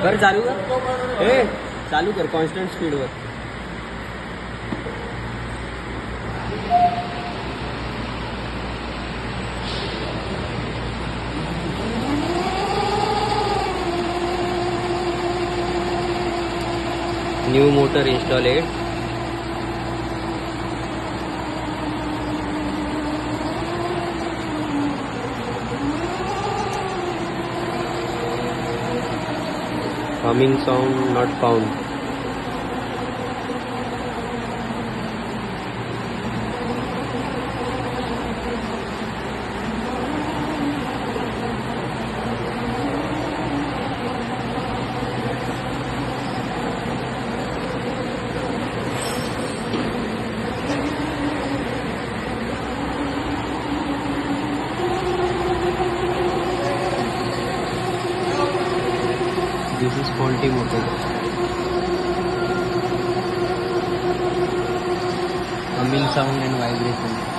कर चालू कर ए चालू कर कॉन्स्टंट स्पीडवर. New motor installed. Humming sound not found. This is faulty motor. Humming sound and vibration.